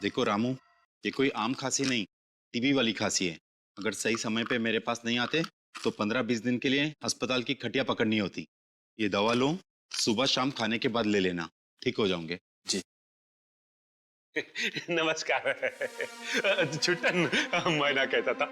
देखो रामू, ये कोई आम खांसी नहीं, टीबी वाली खांसी है। अगर सही समय पे मेरे पास नहीं आते तो 15-20 दिन के लिए अस्पताल की खटिया पकड़नी होती। ये दवा लो, सुबह शाम खाने के बाद ले लेना, ठीक हो जाओगे। जी। नमस्कार। छुट्टन, मैं ना कहता था,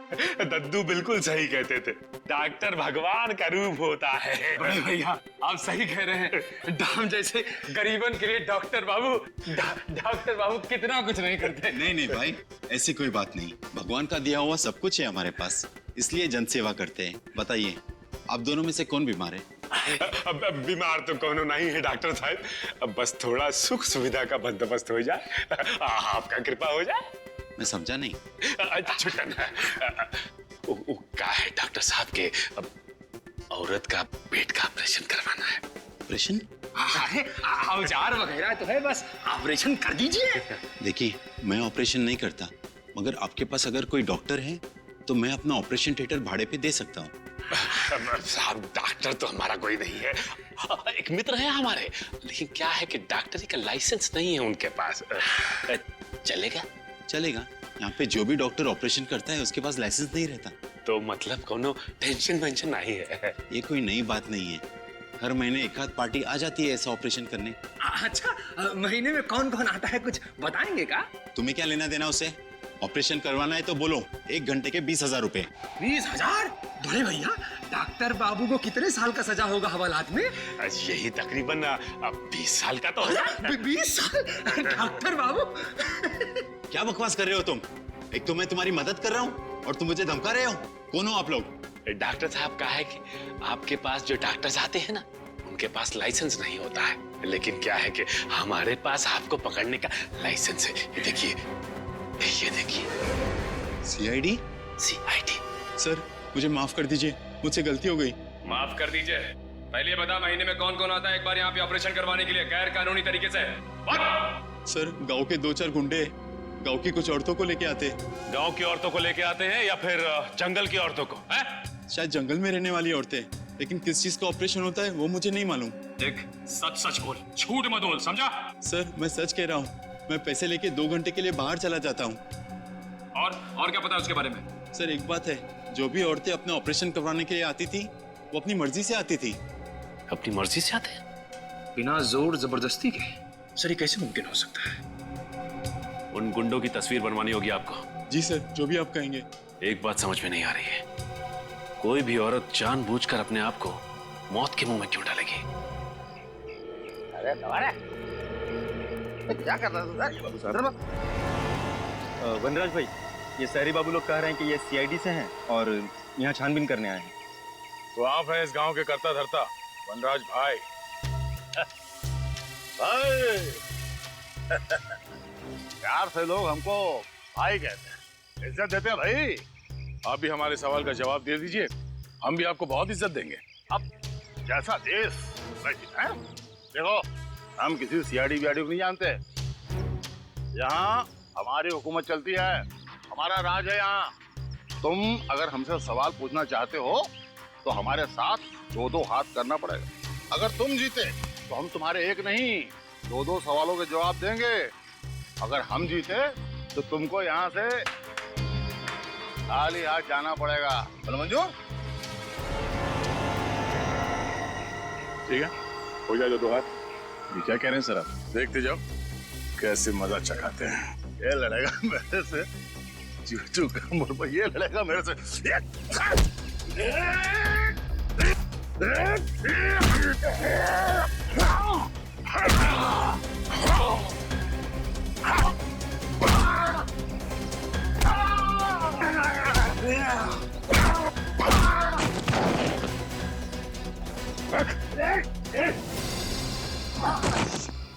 दद्दू बिल्कुल सही कहते थे, डॉक्टर भगवान का रूप होता है। बड़े भैया आप सही कह रहे हैं। दाम जैसे गरीबन के लिए डॉक्टर बाबू डॉक्टर बाबू कितना कुछ नहीं करते। नहीं नहीं भाई, ऐसी कोई बात नहीं। भगवान का दिया हुआ सब कुछ है हमारे पास, इसलिए जन सेवा करते हैं। बताइए, आप दोनों में से कौन बीमार है? अब बीमार तो कोनो नहीं है डॉक्टर साहब, अब बस थोड़ा सुख सुविधा का बंदोबस्त हो जाए, आपका कृपा हो जाए। मैं समझा नहीं। छुट्टन, क्या है डॉक्टर साहब के औरत का पेट का ऑपरेशन करवाना है। ऑपरेशन? अरे औजार वगैरह तो है, बस ऑपरेशन कर दीजिए। देखिए, मैं ऑपरेशन नहीं करता, मगर आपके पास अगर कोई डॉक्टर है तो मैं अपना ऑपरेशन थिएटर भाड़े पे दे सकता हूँ। साहब डॉक्टर तो हमारा कोई नहीं है, एक मित्र है हमारे, लेकिन क्या है कि डॉक्टरी का लाइसेंस नहीं है उनके पास। चलेगा? चलेगा। यहाँ पे जो भी डॉक्टर ऑपरेशन करता है उसके पास लाइसेंस नहीं रहता। तो मतलब कोनो टेंशन वेंशन नहीं है। ये कोई नई बात नहीं है, हर महीने एक आध पार्टी आ जाती है ऐसा ऑपरेशन करने। अच्छा, महीने में कौन कौन आता है, कुछ बताएंगे का? तुम्हें क्या लेना देना उसे? ऑपरेशन करवाना है तो बोलो, 1 घंटे के 20,000 रुपए। 20,000? बड़े भैया डॉक्टर बाबू को कितने साल का सजा होगा हवालात में? यही तकरीबन 20 साल का तो होगा। 20 साल? डॉक्टर बाबू क्या बकवास कर रहे हो तुम? एक तो मैं तुम्हारी मदद कर रहा हूँ और तुम मुझे धमका रहे हो। कौन हो आप लोग? डॉक्टर साहब का है कि आपके पास जो डॉक्टर्स आते हैं ना, उनके पास लाइसेंस नहीं होता है, लेकिन क्या है कि हमारे पास आपको पकड़ने का लाइसेंस है। ये देखिए, ये देखिए। सीआईडी? सीआईडी। सर मुझे माफ कर दीजिए, मुझसे गलती हो गई। माफ कर दीजिए। पहले बता, महीने में कौन कौन आता है एक बार यहाँ पे ऑपरेशन करवाने के लिए गैर कानूनी तरीके से? सर गांव के 2-4 गुंडे गांव की कुछ औरतों को लेके आते। गांव की औरतों को लेके आते हैं या फिर जंगल की औरतों को? शायद जंगल में रहने वाली औरतें, लेकिन किस चीज का ऑपरेशन होता है वो मुझे नहीं मालूम। देख, सच सच बोल, झूठ मत बोल, समझा? सर मैं सच कह रहा हूँ, मैं पैसे लेके 2 घंटे के लिए बाहर चला जाता हूँ। और क्या पता है उसके बारे में? सर एक बात है, जो भी औरतें अपने ऑपरेशन करवाने के लिए आती थी वो अपनी मर्जी से आती थी। अपनी मर्जी से आते हैं? बिना जोर जबरदस्ती के? सर ये कैसे मुमकिन हो सकता है? उन गुंडों की तस्वीर बनवानी होगी आपको। जी सर, जो भी आप कहेंगे। एक बात समझ में नहीं आ रही है, कोई भी औरत जानबूझकर अपने आप को मौत के मुंह में क्यों डालेगी? अरे तुम्हारे क्या कर रहा है? वनराज भाई, ये सहरी बाबू लोग कह रहे हैं कि ये सीआईडी से हैं और यहाँ छानबीन करने आए हैं। तो आप हैं इस गांव के करता धरता वनराज भाई। भाई प्यार से लोग हमको भाई कहते हैं, इज्जत देते हैं भाई। आप भी हमारे सवाल का जवाब दे दीजिए, हम भी आपको बहुत इज्जत देंगे। अब जैसा देश वैसी है। देखो, हम किसी सीआईडी वीआईडी को नहीं जानते। यहाँ हमारी हुकूमत चलती है, हमारा राज है यहाँ। तुम अगर हमसे सवाल पूछना चाहते हो तो हमारे साथ 2-2 हाथ करना पड़ेगा। अगर तुम जीते तो हम तुम्हारे एक नहीं 2-2 सवालों के जवाब देंगे। अगर हम जीते तो तुमको यहाँ से खाली हाथ जाना पड़ेगा। बोलो मंजूर? ठीक है, हो जाए 2-2 हाथ। ये क्या कह रहे हैं सर आप? देखते जाओ कैसे मजा चखाते हैं। ये लड़ेगा मेरे से, चूचू का मुर्गा ये लड़ेगा मेरे से।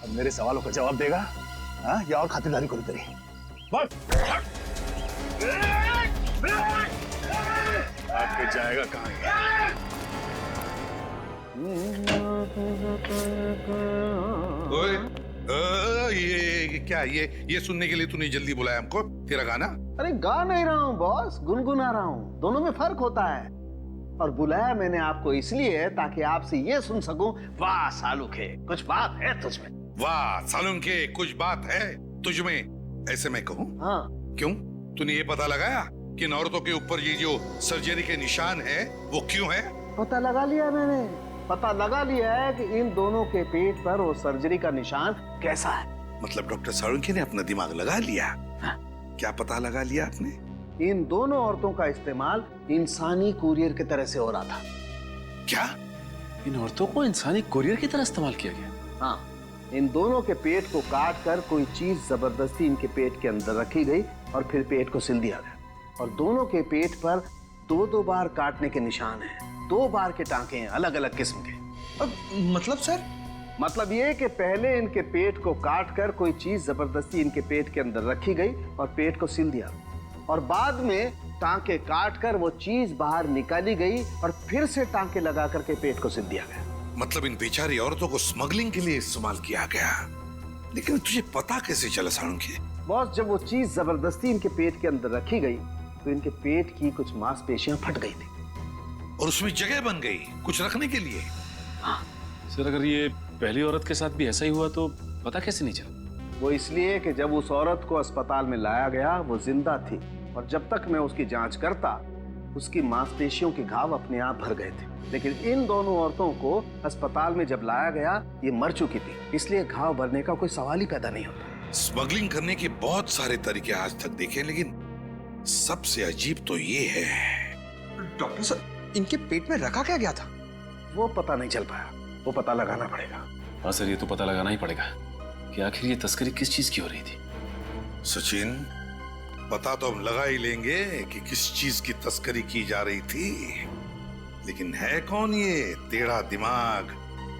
अब मेरे सवालों का जवाब देगा हाँ, या और खातिरदारी करो तेरी। आपके जाएगा कहाँ? ये क्या, ये सुनने के लिए तूने जल्दी बुलाया हमको? तेरा गाना? अरे गा नहीं रहा हूँ बॉस, गुनगुना रहा हूँ। दोनों में फर्क होता है। और बुलाया मैंने आपको इसलिए ताकि आपसे ये सुन सकूं, वाह सालुके कुछ बात है तुझमें। वाह सालुंके कुछ बात है तुझमें। ऐसे मैं कहूँ? हाँ। क्यों? तूने ये पता लगाया कि इन औरतों के ऊपर ये जो सर्जरी के निशान है वो क्यों है? पता लगा लिया मैंने, पता लगा लिया है कि इन दोनों के पेट पर वो सर्जरी का निशान कैसा है। मतलब डॉक्टर साळुंखे ने अपना दिमाग लगा लिया? हाँ। क्या पता लगा लिया आपने? इन दोनों औरतों का इस्तेमाल इंसानी कुरियर की तरह से हो रहा था। क्या? इन औरतों को इंसानी कुरियर की तरह इस्तेमाल किया गया? हाँ, इन दोनों के पेट को काट कर कोई चीज जबरदस्ती इनके पेट के अंदर रखी गई और फिर पेट को सिल दिया गया। और दोनों के पेट पर 2-2 बार काटने के निशान हैं, 2 बार के टांके हैं, अलग अलग किस्म के। मतलब सर? मतलब ये कि पहले इनके पेट को काट कर कोई चीज जबरदस्ती इनके पेट के अंदर रखी गई और पेट को सिल दिया, और बाद में टांके काट कर वो चीज बाहर निकाली गई और फिर से टांके लगा करके पेट को सिल दिया गया। मतलब इन बेचारी औरतों को स्मगलिंग के लिए इस्तेमाल किया गया। लेकिन तुझे पता कैसे चला साळुंखे? बॉस, जब वो चीज जबरदस्ती इनके पेट के अंदर रखी गई तो इनके पेट की कुछ मांसपेशियां फट गई थी और उसमें जगह बन गई कुछ रखने के लिए। सर अगर ये पहली औरत के साथ भी ऐसा ही हुआ तो पता कैसे नहीं चला? वो इसलिए कि जब उस औरत को अस्पताल में लाया गया वो जिंदा थी, और जब तक मैं उसकी जांच करता उसकी मांसपेशियों के घाव अपने आप भर गए थे। लेकिन इन दोनों औरतों को अस्पताल में जब लाया गया ये मर चुकी थी, इसलिए घाव भरने का कोई सवाल ही पैदा नहीं होता। स्मगलिंग करने के बहुत सारे तरीके आज तक देखे, लेकिन सबसे अजीब तो ये है। डॉक्टर सर, इनके पेट में रखा क्या गया था? वो पता नहीं चल पाया, वो पता लगाना पड़ेगा। हाँ सर, ये तो पता लगाना ही पड़ेगा कि आखिर ये तस्करी किस चीज की हो रही थी। सचिन, पता तो हम लगा ही लेंगे कि किस चीज की तस्करी की जा रही थी, लेकिन है कौन ये टेढ़ा दिमाग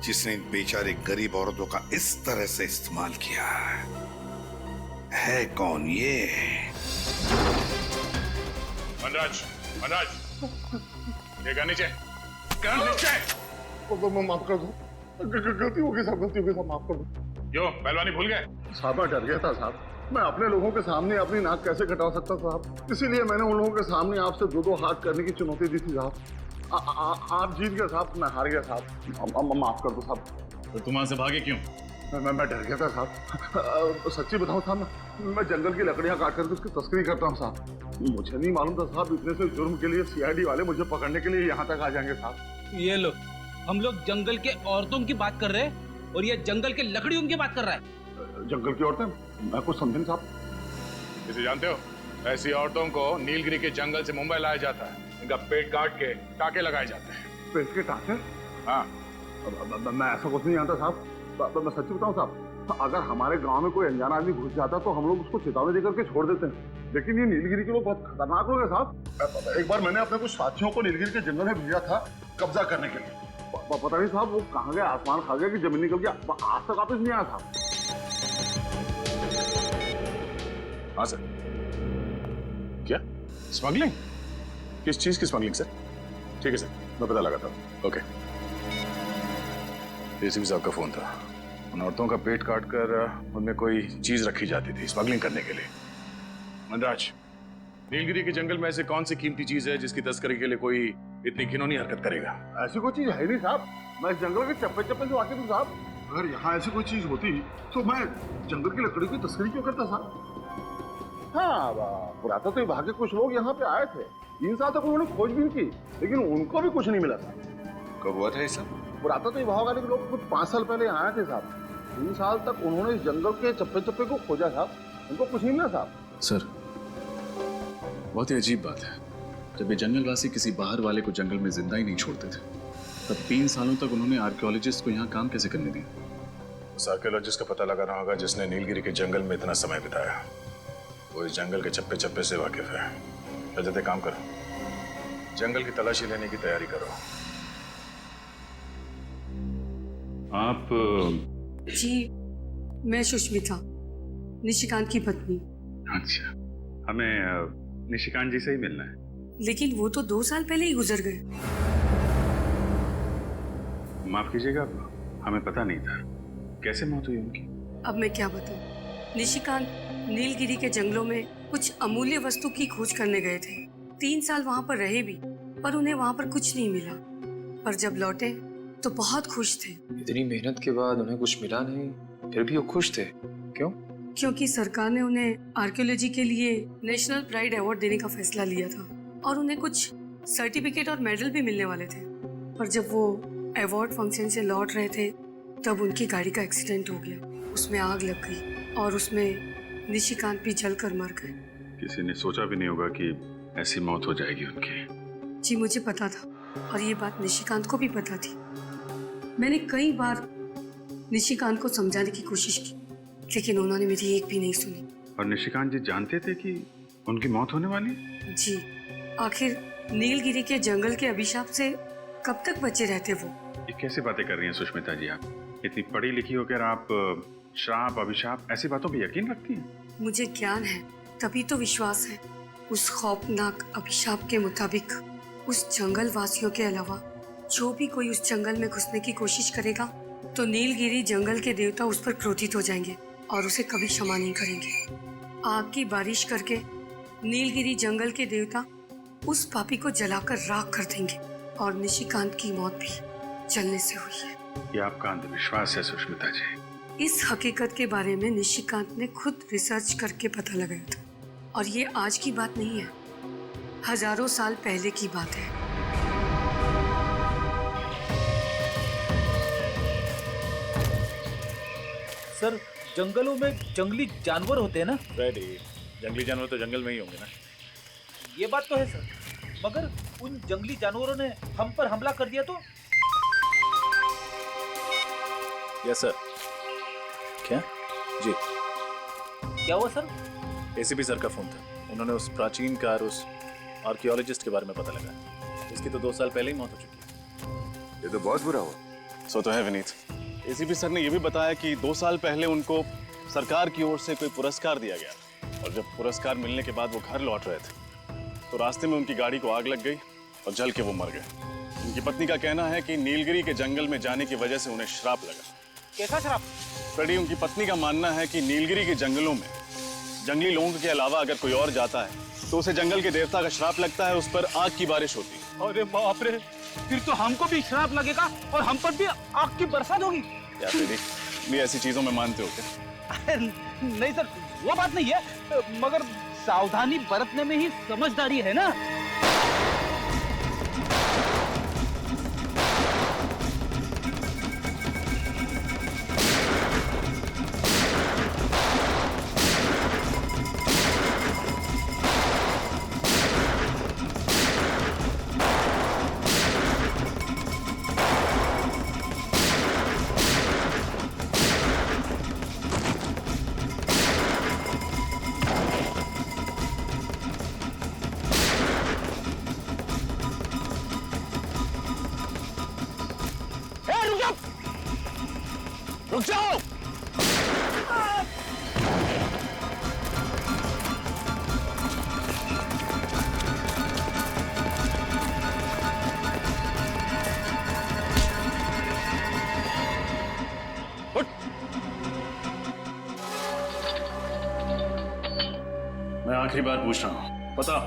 जिसने इन बेचारे गरीब औरतों का इस तरह से इस्तेमाल किया? है कौन ये? वनराज, वनराज, ये कर नीचे, कर नीचे। माफ कर दो, गलती हो गई साहब, गलती हो गई साहब, माफ कर दो। क्यों पहलवानी भूल गए? साहब मैं डर गया था साहब, मैं अपने लोगों के सामने अपनी नाक कैसे कटा सकता साहब, इसीलिए मैंने उन लोगों के सामने आपसे 2-2 हाथ करने की चुनौती दी थी साहब। आप जीत गए साहब, मैं हार गया साहब, माफ कर दो साहब। तो तुम वहां से भागे क्यों? मैं डर गया था साहब। सच्ची बताऊं साहब, मैं जंगल की लकड़ियां काट करके उसकी तस्करी करता हूँ साहब। मुझे नहीं मालूम था साहब इतने से जुर्म के लिए सीआईडी वाले मुझे पकड़ने के लिए यहाँ तक आ जाएंगे साहब। ये लो, हम लोग जंगल के औरतों की बात कर रहे हैं और ये जंगल के लकड़ियों की बात कर रहा है। जंगल की औरतें? मैं कुछ समझे साहब। किसे जानते हो? ऐसी औरतों को नीलगिरी के जंगल से मुंबई लाया जाता है, इनका पेट काट के टाके लगाए जाते हैं। पेट के टाके? हाँ। मैं ऐसा कुछ नहीं जानता साहब। मैं सच्ची बताऊं साहब, अगर हमारे गांव में कोई अनजाना आदमी घुस जाता तो हम लोग उसको चेतावनी देकर के छोड़ देते हैं, लेकिन ये नीलगिरी के लोग बहुत खतरनाक लोग हैं साहब। एक बार मैंने अपने कुछ साथियों को नीलगिरी के जंगल में भेजा था कब्जा करने के लिए। पता नहीं साहब वो कहाँ गया, आसमान खा गया कि जमीन निकल गया, आज तक वापस नहीं आया था। हाँ सर। क्या स्मगलिंग? किस चीज की स्मगलिंग सर? ठीक है सर, मैं पता लगाता हूँ। ओके। एसीपी साहब का फोन था, उन औरतों का पेट काटकर उनमें कोई चीज रखी जाती थी स्मगलिंग करने के लिए। मनराज, नीलगिरी के जंगल में ऐसे कौन सी कीमती चीज है जिसकी तस्करी के लिए कोई इतनी घिनौनी हरकत करेगा? ऐसी कोई चीज है नहीं साहब, मैं इस जंगल के चप्पे चप्पे से वाकिफ हूँ साहब। अगर यहाँ ऐसी कोई चीज होती तो मैं जंगल की लकड़ी की तस्करी क्यों करता साहब? हाँ, पुरातत्व विभाग के कुछ लोग यहाँ पे आए थे, 3 साल तक उन्होंने खोजबीन की, लेकिन उनको भी कुछ नहीं मिला साहब। कब हुआ था ये सब? पुरातत्व विभाग वाले लोग कुछ 5 साल पहले आए थे साहब। 3 साल तक उन्होंने इस जंगल के चप्पे चप्पे को खोजा साहब, उनको कुछ नहीं मिला साहब। सर, बहुत ही अजीब बात है, जब ये जंगलवासी किसी बाहर वाले को जंगल में जिंदा ही नहीं छोड़ते थे, तब 3 सालों तक उन्होंने आर्कियोलॉजिस्ट को यहाँ काम कैसे करने दिया? उस आर्कियोलॉजिस्ट का पता लगाना होगा जिसने नीलगिरी के जंगल में इतना समय बिताया। वो इस जंगल के चप्पे चप्पे से वाकिफ है। जल्दी काम करो, जंगल की तलाशी लेने की तैयारी करो। आप जी, मैं सुष्मिता, निशिकांत की पत्नी। अच्छा, हमें निशिकांत जी से ही मिलना है। लेकिन वो तो 2 साल पहले ही गुजर गए। माफ कीजिएगा, हमें पता नहीं था। कैसे मौत हुई उनकी? अब मैं क्या बताऊं? निशिकांत नीलगिरी के जंगलों में कुछ अमूल्य वस्तु की खोज करने गए थे। 3 साल वहाँ पर रहे भी, पर उन्हें वहाँ पर कुछ नहीं मिला। पर जब लौटे तो बहुत खुश थे। इतनी मेहनत के बाद उन्हें कुछ मिला नहीं, फिर भी वो खुश थे। क्यों? क्योंकि सरकार ने उन्हें आर्कियोलॉजी के लिए नेशनल प्राइड अवार्ड देने का फैसला लिया था और उन्हें कुछ सर्टिफिकेट और मेडल भी मिलने वाले थे। पर जब वो अवार्ड फंक्शन से लौट रहे थे तब उनकी गाड़ी का एक्सीडेंट हो गया। उसमें आग लग गई और उसमें निशिकांत भी जलकर मर गए। किसी ने सोचा भी नहीं होगा कि ऐसी मौत हो जाएगी उनकी। जी मुझे पता था और ये बात निशिकांत को भी पता थी। मैंने कई बार निशिकांत को समझाने की कोशिश की लेकिन उन्होंने मेरी एक भी नहीं सुनी। और निशिकांत जी जानते थे कि उनकी मौत होने वाली? जी, आखिर नीलगिरी के जंगल के अभिशाप से कब तक बचे रहते वो? ये कैसी बातें कर रही हैं सुष्मिता जी आप? इतनी पढ़ी लिखी होकर आप श्राप अभिशाप ऐसी बातों पे यकीन रखती हैं? मुझे ज्ञान है तभी तो विश्वास है। उस खौफनाक अभिशाप के मुताबिक उस जंगल वासियों के अलावा जो भी कोई उस जंगल में घुसने की कोशिश करेगा तो नीलगिरी जंगल के देवता उस पर क्रोधित हो जाएंगे और उसे कभी क्षमा नहीं करेंगे। आग की बारिश करके नीलगिरी जंगल के देवता उस पापी को जलाकर राख कर देंगे और निशिकांत की मौत भी जलने से हुई है। ये आपका अंधविश्वास है सुष्मिता जी। इस हकीकत के बारे में निशिकांत ने खुद रिसर्च करके पता लगाया था और ये आज की बात नहीं है, हजारों साल पहले की बात है। सर जंगलों में जंगली जानवर होते हैं ना? रेडी, जंगली जानवर तो जंगल में ही होंगे ना। ये बात तो है सर, मगर उन जंगली जानवरों ने हम पर हमला कर दिया तो? Yes sir. क्या? जी। क्या हुआ सर? एसीपी सर का फोन था, उन्होंने उस प्राचीन कार उस आर्कियोलॉजिस्ट के बारे में पता लगा। उसकी तो 2 साल पहले ही मौत हो चुकी है। ये तो बहुत बुरा हुआ। सो तो है विनीत। एसीपी सर ने यह भी बताया कि 2 साल पहले उनको सरकार की ओर से कोई पुरस्कार दिया गया और जब पुरस्कार मिलने के बाद वो घर लौट रहे थे तो रास्ते में उनकी गाड़ी को आग लग गई और जल के वो मर गए। उनकी पत्नी का कहना है कि नीलगिरी के जंगल में जाने की वजह से उन्हें श्राप लगा। कैसा श्राप? फ्रेडी, उनकी पत्नी का मानना है कि नीलगिरी के जंगलों में जंगली लोगों के अलावा अगर कोई और जाता है तो उसे जंगल के देवता का श्राप लगता है, उस पर आग की बारिश होती है। अरे बाप रे, फिर तो हमको भी श्राप लगेगा और हम पर भी आग की बरसात होगी। क्या फ्रेडी, भी ऐसी चीजों में मानते हो क्या? नहीं सर, वो बात नहीं है, मगर सावधानी बरतने में ही समझदारी है ना। रुक जाओ! मैं आखिरी बार पूछ रहा हूं, पता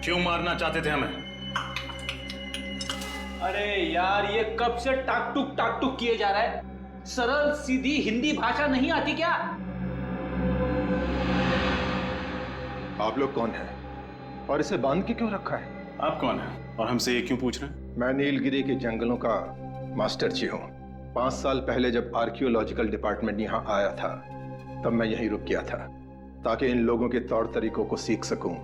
क्यों मारना चाहते थे हमें? अरे यार, ये कब से टाक टुक किए जा रहा है? सरल सीधी हिंदी भाषा नहीं आती क्या? आप लोग कौन हैं और इसे बांध के क्यों रखा है? आप कौन हैं और हमसे ये क्यों पूछ रहे हैं? मैं नीलगिरी के जंगलों का मास्टर जी हूँ। 5 साल पहले जब आर्कियोलॉजिकल डिपार्टमेंट यहाँ आया था तब मैं यहीं रुक गया था ताकि इन लोगों के तौर तरीकों को सीख सकूं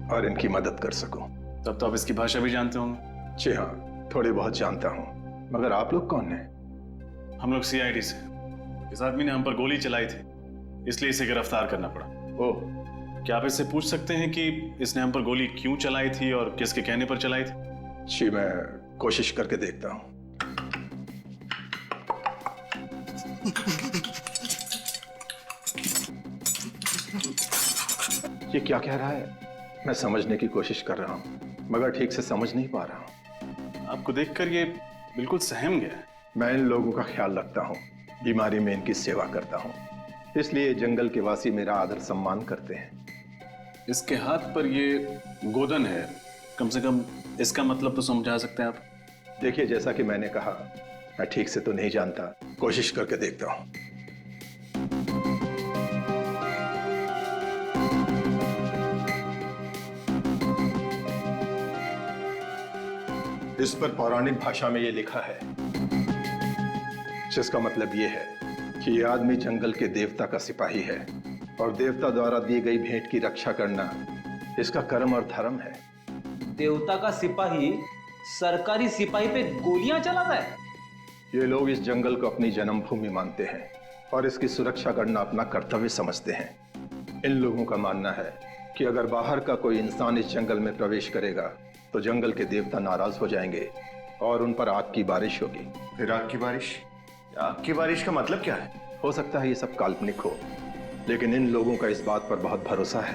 और इनकी मदद कर सकूं। तब तो आप इसकी भाषा भी जानते होंगे? जी हाँ, थोड़ी बहुत जानता हूँ। मगर आप लोग कौन हैं? हम लोग सीआईडी से। इस आदमी ने हम पर गोली चलाई थी, इसलिए इसे गिरफ्तार करना पड़ा। ओह, क्या आप इससे पूछ सकते हैं कि इसने हम पर गोली क्यों चलाई थी और किसके कहने पर चलाई थी? जी, मैं कोशिश करके देखता हूँ। ये क्या कह रहा है? मैं समझने की कोशिश कर रहा हूँ मगर ठीक से समझ नहीं पा रहा हूँ। आपको देखकर ये बिल्कुल सहम गया है। मैं इन लोगों का ख्याल रखता हूँ, बीमारी में इनकी सेवा करता हूँ, इसलिए जंगल के वासी मेरा आदर सम्मान करते हैं। इसके हाथ पर ये गोदन है, कम से कम इसका मतलब तो समझा सकते हैं आप? देखिए, जैसा कि मैंने कहा, मैं ठीक से तो नहीं जानता, कोशिश करके देखता हूँ। इस पर पौराणिक भाषा में ये लिखा है, जिसका मतलब ये है कि ये आदमी जंगल के देवता का सिपाही है और देवता द्वारा दी गई भेंट की रक्षा करना इसका कर्म और धर्म है। देवता का सिपाही सरकारी सिपाही पे गोलियां चलाता है? ये लोग इस जंगल को अपनी जन्मभूमि मानते हैं और इसकी सुरक्षा करना अपना कर्तव्य समझते हैं। इन लोगों का मानना है कि अगर बाहर का कोई इंसान इस जंगल में प्रवेश करेगा तो जंगल के देवता नाराज हो जाएंगे और उन पर आग की बारिश होगी। फिर आग की बारिश? आग की बारिश का मतलब क्या है? हो सकता है ये सब काल्पनिक हो, लेकिन इन लोगों का इस बात पर बहुत भरोसा है।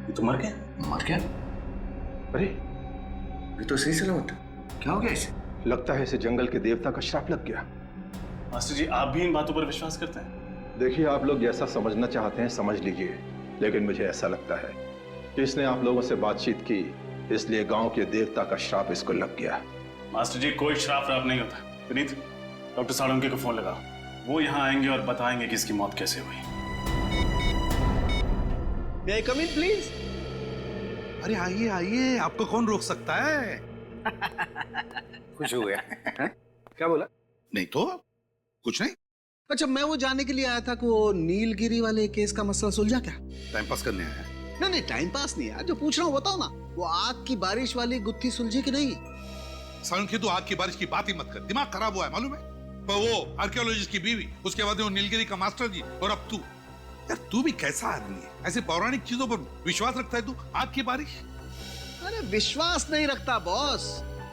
ये तो मर गया। मर गया? अरे ये तो सही सलामत। क्या हो गया इसे? लगता है इसे जंगल के देवता का श्राप लग गया। मास्टर जी, आप भी इन बातों पर विश्वास करते हैं? देखिए, आप लोग जैसा समझना चाहते हैं समझ लीजिए, लेकिन मुझे ऐसा लगता है कि इसने आप लोगों से बातचीत की, इसलिए गांव के देवता का श्राप इसको लग गया। मास्टर जी, कोई श्राप व्राप नहीं होता। विनीत, डॉक्टर साळुंके को फोन लगाओ, वो यहाँ आएंगे और बताएंगे कि इसकी मौत कैसे हुई। May I come in, please? अरे आइए आइए, आपको कौन रोक सकता है? खुश हो गया। क्या बोला? नहीं तो कुछ नहीं। अच्छा, मैं वो जानने के लिए आया था कि वो नीलगिरी वाले केस का मसला सुलझा क्या? टाइम पास करने आया है। नहीं, टाइम पास नहीं यार, जो पूछ रहा हूँ बताओ ना। वो आग की बारिश वाली गुत्थी सुलझी कि नहीं? साळुंके, तू आग की बारिश की बात ही मत कर, दिमाग खराब हुआ है मालूम है? पर वो आर्कियोलॉजिस्ट की बीवी, उसके बाद वो नीलगिरी का मास्टर जी, और अब तू। यार तू भी कैसा आदमी है? ऐसे पौराणिक चीजों पर विश्वास रखता है तू? आग की बारिश? अरे विश्वास नहीं रखता बॉस,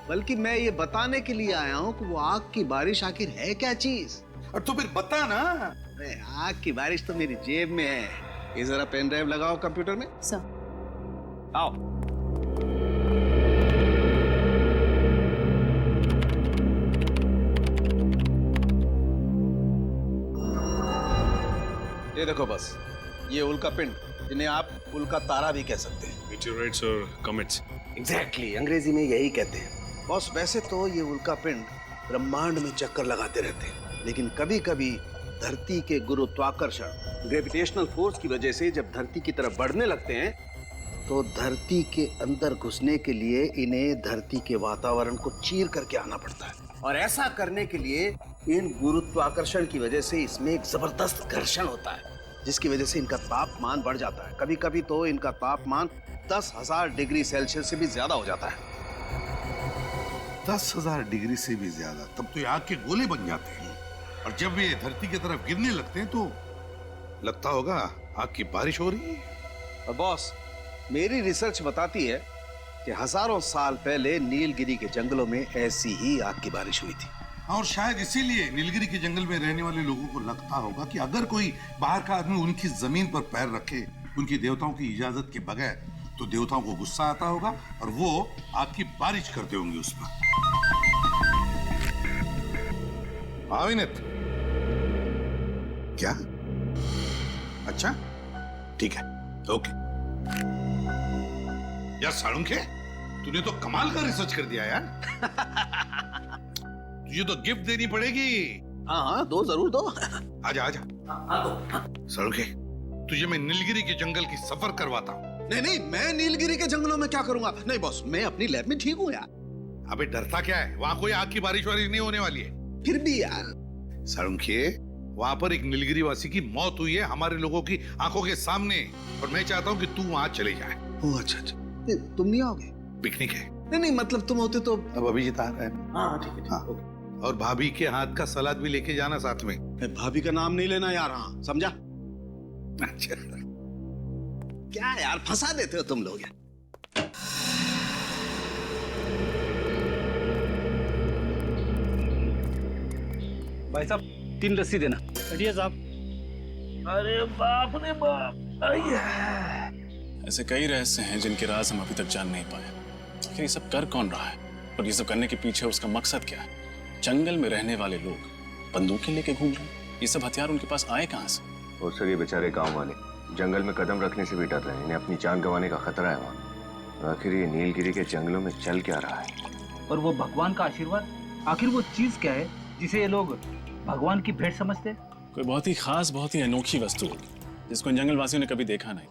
बल्कि मैं ये बताने के लिए आया हूँ कि वो आग की बारिश आखिर है क्या चीज। और तो फिर बता ना। अरे आग की बारिश तो मेरी जेब में है। ये जरा पेन ड्राइव लगाओ कंप्यूटर में। सर। आओ। ये देखो बस, ये उल्का पिंड, जिन्हें आप उल्का तारा भी कह सकते हैं। मीटियोराइट्स और कॉमेट्स। एग्जैक्टली, अंग्रेजी में यही कहते हैं। बॉस, वैसे तो ये उल्का पिंड ब्रह्मांड में चक्कर लगाते रहते हैं, लेकिन कभी कभी धरती के गुरुत्वाकर्षण, ग्रेविटेशनल फोर्स की वजह से जब धरती की तरफ बढ़ने लगते हैं तो धरती के अंदर घुसने के लिए इन्हें धरती के वातावरण को चीर करके आना पड़ता है। और ऐसा करने के लिए इन गुरुत्वाकर्षण की वजह से इसमें एक जबरदस्त घर्षण होता है, जिसकी वजह से इनका तापमान बढ़ जाता है। कभी कभी तो इनका तापमान 10,000 डिग्री सेल्सियस से भी ज्यादा हो जाता है। 10,000 डिग्री से भी ज्यादा? तब तो ये आग के गोले बन जाते हैं, और जब ये धरती की तरफ गिरने लगते हैं तो लगता होगा आग की बारिश हो रही है। और बॉस, मेरी रिसर्च बताती है कि हजारों साल पहले नीलगिरी के जंगलों में ऐसी ही आग की बारिश हुई थी। और शायद इसीलिए नीलगिरी के जंगल में रहने वाले लोगों को लगता होगा कि अगर कोई बाहर का आदमी उनकी जमीन पर पैर रखे उनकी देवताओं की इजाजत के बगैर, तो देवताओं को गुस्सा आता होगा और वो आग की बारिश करते होंगे उस पर। हाँ विनीत? क्या? अच्छा ठीक है, ओके। यार साळुंके, तूने तो कमाल का रिसर्च कर दिया यार। तुझे तो गिफ्ट देनी पड़ेगी। हाँ, दो जरूर दो। आजा आजा। साळुंके, तुझे मैं नीलगिरी के जंगल की सफर करवाता हूँ। नहीं, मैं नीलगिरी के जंगलों में क्या करूंगा? नहीं बॉस, मैं अपनी लैब में ठीक हूँ यार। अबे डरता क्या है? वहां कोई आग की बारिश वारिश नहीं होने वाली है। फिर भी यार। साळुंके, वहां पर एक नीलगिरी वासी की मौत हुई है हमारे लोगों की आंखों के सामने, और मैं चाहता हूँ कि तू वहां चले जाए। ओह अच्छा, तुम नहीं आओगे? पिकनिक है। नहीं, मतलब तुम होते तो। अब अभिजीत आ रहा है। हाँ ठीक है। हाँ। और भाभी के हाथ का सलाद भी लेके जाना साथ में। भाभी का नाम नहीं लेना यार। हाँ समझा? अच्छा। क्या यार, फंसा देते हो तुम लोग यार। भाई साहब, 3 लस्सी देना। चलिए साहब। अरे बाप रे बाप। ऐसे कई रहस्य हैं जिनके राज हम अभी तक जान नहीं पाए। आखिर ये सब कर कौन रहा है, और ये सब करने के पीछे उसका मकसद क्या है? जंगल में रहने वाले लोग बंदूकें लेके घूम रहे हैं, ये सब हथियार उनके पास आए कहाँ से? और सर, ये बेचारे गांव वाले जंगल में कदम रखने से भी डर रहे हैं, इन्हें अपनी जान गंवाने का खतरा है वहाँ। आखिर ये नीलगिरी के जंगलों में चल क्या रहा है? और वो भगवान का आशीर्वाद, आखिर वो चीज क्या है जिसे ये लोग भगवान की भेंट समझते हैं? कोई बहुत ही खास, बहुत ही अनोखी वस्तु होगी, जिसको इन जंगलवासियों ने कभी देखा नहीं।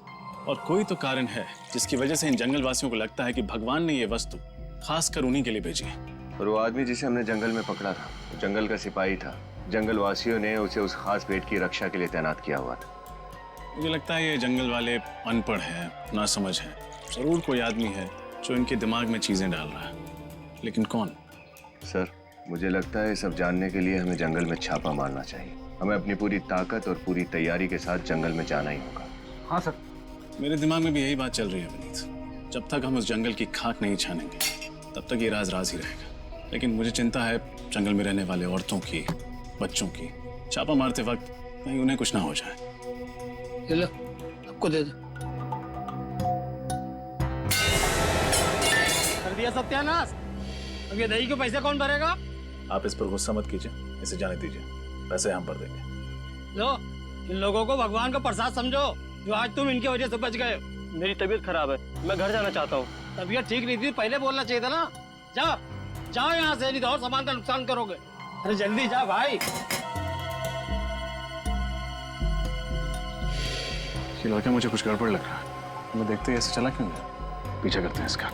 और कोई तो कारण है जिसकी वजह से इन जंगलवासियों को लगता है कि भगवान ने ये वस्तु खासकर उन्हीं के लिए भेजी है। और वो आदमी जिसे हमने जंगल में पकड़ा था, वो जंगल का सिपाही था। जंगलवासियों ने उसे उस खास भेंट की रक्षा के लिए तैनात किया हुआ था। मुझे लगता है ये जंगल वाले अनपढ़ हैं, नासमझ हैं। जरूर कोई आदमी है जो इनके दिमाग में चीजें डाल रहा है, लेकिन कौन? सर, मुझे लगता है सब जानने के लिए हमें जंगल में छापा मारना चाहिए। हमें अपनी पूरी ताकत और पूरी तैयारी के साथ जंगल में जाना ही होगा। हाँ सर। मेरे दिमाग में भी यही बात चल रही है विनीत। जब तक हम उस जंगल की खाक नहीं छानेंगे तब तक ये राज राज ही रहेगा। लेकिन मुझे चिंता है जंगल में रहने वाले औरतों की, बच्चों की। छापा मारते वक्त कहीं उन्हें कुछ ना हो जाए। ये लो, आपको दे दो। कर दिया सत्यानाश। अब ये दही के पैसे कौन भरेगा? आप इस पर गुस्सा मत कीजिए, इसे जाने दीजिए। पैसे हम भर देंगे। लो, इन लोगों को भगवान का प्रसाद समझो जो आज तुम इनकी वजह से बच गए। मेरी तबीयत खराब है, मैं घर जाना चाहता हूँ। तबीयत ठीक नहीं थी, पहले बोलना चाहिए था ना। जाओ जाओ यहाँ से, नहीं तो और सामान का नुकसान करोगे। अरे जल्दी जा भाई। ये लड़का मुझे कुछ गड़बड़ लग रहा है। मैं देखते ही ऐसे चला क्यों गया? पीछा करते हैं इसका।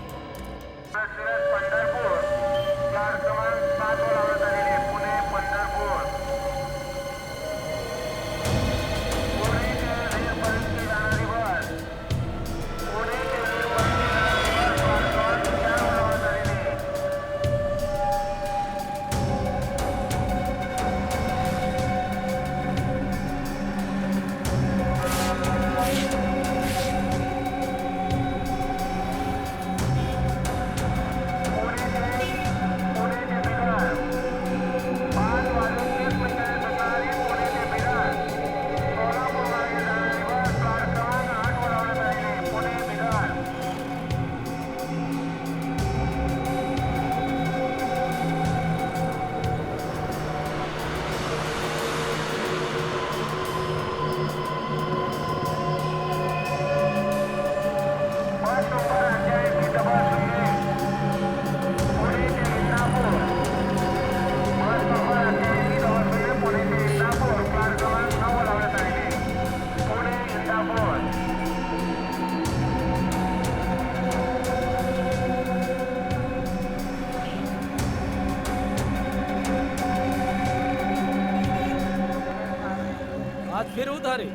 फिर उधारी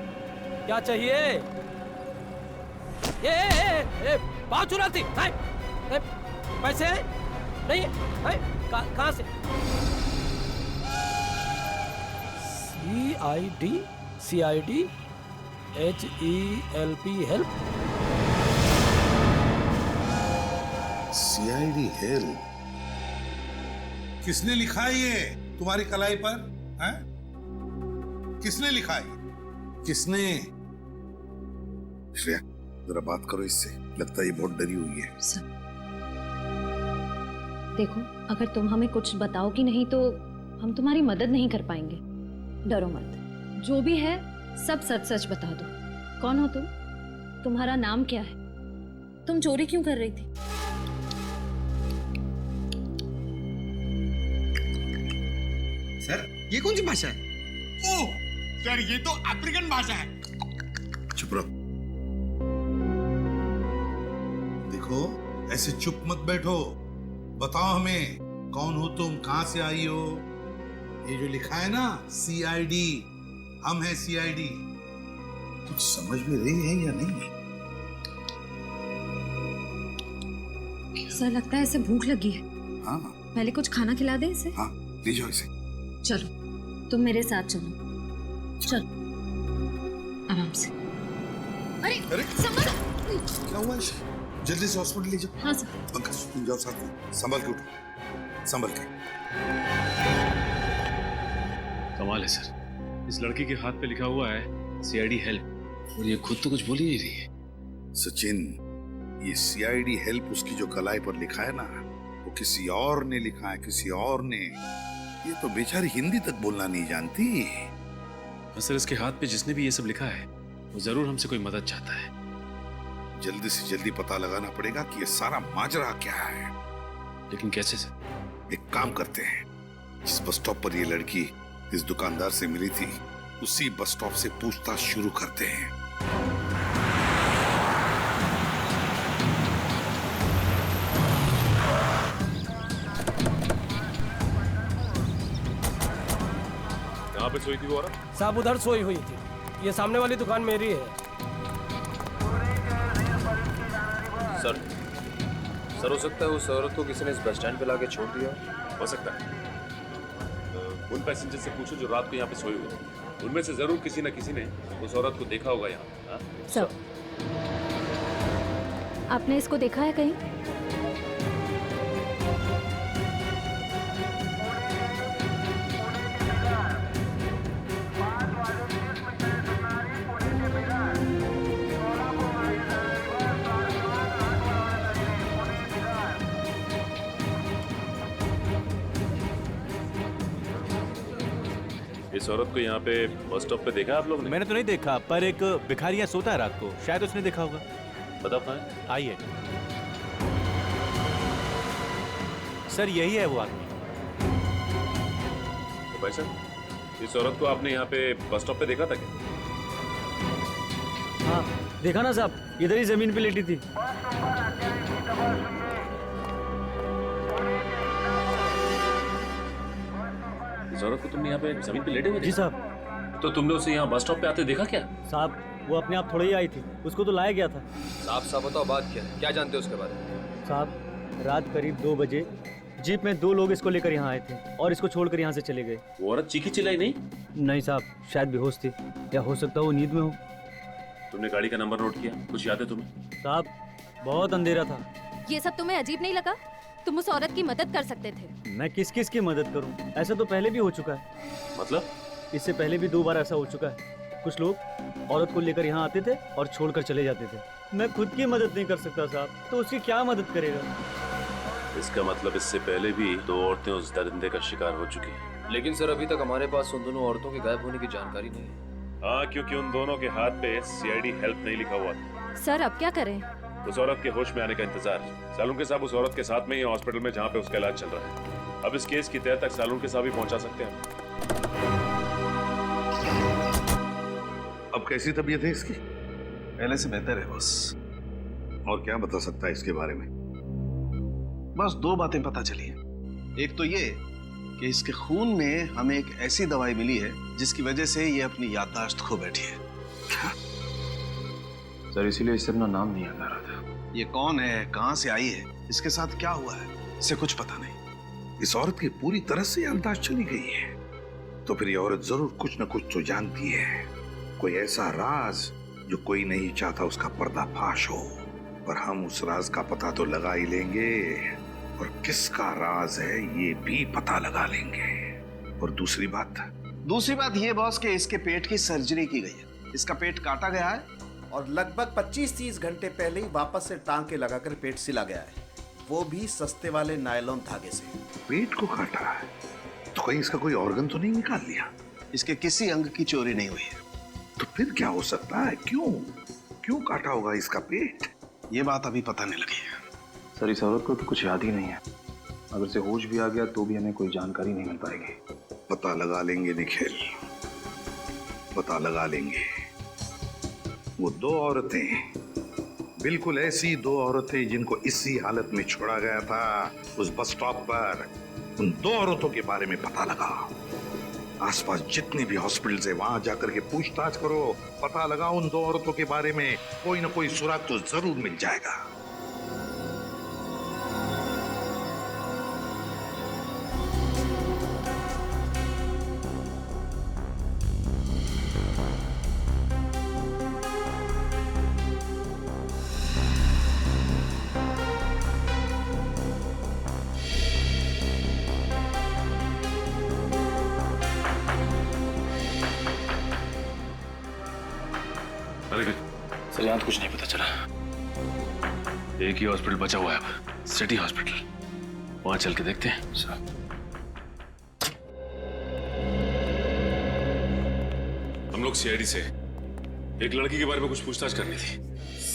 क्या चाहिए? ये बात चुराती पैसे नहीं है? कहाँ से? CID HELP help. CID help? किसने लिखा है ये तुम्हारी कलाई पर? हैं? किसने लिखा है? किसने? श्रेया, जरा बात करो इससे। लगता है ये बहुत डरी हुई है। देखो, अगर तुम हमें कुछ बताओगी नहीं तो हम तुम्हारी मदद नहीं कर पाएंगे। डरो मत, जो भी है सब सच सच बता दो। कौन हो तुम? तुम्हारा नाम क्या है? तुम चोरी क्यों कर रही थी? सर, ये कौन सी भाषा है? ओह सर, ये तो अफ्रीकन भाषा है। चुप रहो। देखो, ऐसे चुप मत बैठो। बताओ हमें, कौन हो तुम, कहां से आई हो? ये जो लिखा है ना CID, हम हैं CID। कुछ समझ में रही है या नहीं? सर, लगता है इसे भूख लगी है। हाँ, पहले कुछ खाना खिला दे इसे। हाँ, ले जाओ इसे। चलो, तुम मेरे साथ चलो। चलो, आराम से। अरे संभल। क्या हुआ इसे? जल्दी से हॉस्पिटल ले जाओ। हाँ सर। पंकज, तुम जाओ साथ में। संभल के उठो, संभल के। कमाल है सर, इस लड़की के हाथ पे लिखा हुआ है CID हेल्प, और ये खुद तो कुछ बोल ही नहीं रही है। सचिन, ये CID हेल्प उसकी जो कलाई पर लिखा है ना, वो किसी और ने लिखा है, किसी और ने। ये तो बेचारी हिंदी तक बोलना नहीं जानती। सर, इसके हाथ पे जिसने भी ये सब लिखा है वो जरूर हमसे कोई मदद चाहता है। जल्दी से जल्दी पता लगाना पड़ेगा कि ये सारा माजरा क्या है। लेकिन कैसे सर? एक काम करते हैं, जिस बस स्टॉप पर ये लड़की इस दुकानदार से मिली थी, उसी बस स्टॉप से पूछताछ शुरू करते हैं। कहाँ पे सोई थी वो औरत? साहब उधर सोई हुई थी, ये सामने वाली दुकान मेरी है। सर हो सकता है उस औरत को किसी ने इस बस स्टैंड पे लाके छोड़ दिया हो सकता है। उन पैसेंजर से पूछो जो रात को यहाँ पे सोए हुए थे, उनमें से जरूर किसी न किसी ने उस औरत को देखा होगा यहाँ। हाँ? सर, आपने इसको देखा है कहीं? इस औरत को यहाँ पे बस स्टॉप पे देखा आप लोग ने? मैंने तो नहीं देखा, पर एक भिखारी यहाँ सोता है रात को, शायद उसने देखा होगा। बताओ कहाँ है? आइए सर, यही है वो आदमी। तो भाई साहब, इस औरत को आपने यहाँ पे बस स्टॉप पे देखा था क्या? हाँ देखा ना साहब, इधर ही जमीन पे लेटी थी। इस औरत को तुमने यहाँ पे जमीन पे लेटे हुए जी साहब। तो तुमने उसे यहाँ बस स्टॉप पे आते देखा क्या? साहब वो अपने आप थोड़ी ही आई थी, उसको तो लाया गया था। साफ बताओ बात क्या जानते हो उसके बारे में? साहब रात करीब 2 बजे जीप में 2 लोग इसको लेकर यहाँ आए थे और इसको छोड़कर यहाँ से चले गए। वो औरत चीखी चिल्लाई नहीं? नहीं साहब, शायद बेहोश थी, या हो सकता है वो नींद में हो। तुमने गाड़ी का नंबर नोट किया? कुछ याद है तुम्हें? साहब बहुत अंधेरा था। ये सब तुम्हें अजीब नहीं लगा? तुम उस औरत की मदद कर सकते थे। मैं किस किस की मदद करूं? ऐसा तो पहले भी हो चुका है। मतलब? इससे पहले भी 2 बार ऐसा हो चुका है। कुछ लोग औरत को लेकर यहाँ आते थे और छोड़कर चले जाते थे। मैं खुद की मदद नहीं कर सकता साहब, तो उसकी क्या मदद करेगा? इसका मतलब इससे पहले भी 2 औरतें उस दरिंदे का शिकार हो चुकी हैं। लेकिन सर अभी तक हमारे पास उन दोनों औरतों के गायब होने की जानकारी नहीं है। हाँ, क्योंकि उन दोनों के हाथ पे CID हेल्प नहीं लिखा हुआ था। सर अब क्या करें? उस औरत के होश में आने का इंतजार। सालुंके साहब उस औरत के साथ में ही हॉस्पिटल में जहाँ पे उसका इलाज चल रहा है। अब इस केस की तह तक सालुंके साहब ही पहुंचा सकते हैं। अब कैसी तबीयत है इसकी? पहले से बेहतर है बस। और क्या बता सकता है इसके बारे में? बस 2 बातें पता चली हैं। एक तो ये कि इसके खून में हमें एक ऐसी दवाई मिली है जिसकी वजह से ये अपनी याददाश्त खो बैठी है। सर इसीलिए इससे अपना नाम नहीं याद आ रहा था। ये कौन है, कहां से आई है, इसके साथ क्या हुआ है, इसे कुछ पता नहीं। इस औरत की पूरी तरह से याददाश्त चली गई है। तो फिर ये औरत जरूर कुछ न कुछ तो जानती है, कोई ऐसा राज जो कोई नहीं चाहता उसका पर्दाफाश हो। पर हम उस राज का पता तो लगा ही लेंगे, और किसका राज है ये भी पता लगा लेंगे। और दूसरी बात ये बॉस कि इसके पेट की सर्जरी की गई है। इसका पेट काटा गया है और लगभग 25-30 घंटे पहले ही वापस से टांके लगाकर पेट सिला गया है, वो भी सस्ते वाले नायलॉन धागे से। पेट को काटा है तो कहीं इसका कोई ऑर्गन तो नहीं निकाल लिया? इसके किसी अंग की चोरी नहीं हुई है। तो फिर क्या हो सकता है? क्यों काटा होगा इसका पेट? ये बात अभी पता नहीं लगी है। सर इस औरत को तो कुछ याद ही नहीं है। अगर से होश भी आ गया तो भी हमें कोई जानकारी नहीं मिल पाएगी। पता लगा लेंगे निखिल, पता लगा लेंगे। वो 2 औरतें, बिल्कुल ऐसी 2 औरतें जिनको इसी हालत में छोड़ा गया था उस बस स्टॉप पर, उन 2 औरतों के बारे में पता लगा। आसपास जितने भी हॉस्पिटल्स है वहां जाकर के पूछताछ करो, पता लगा उन 2 औरतों के बारे में कोई ना कोई सुराग तो जरूर मिल जाएगा। सर यहाँ तो कुछ नहीं पता चला। एक ही हॉस्पिटल बचा हुआ है अब, सिटी हॉस्पिटल। वहां चल के देखते हैं। सर हम लोग CID से एक लड़की के बारे में कुछ पूछताछ करनी थी।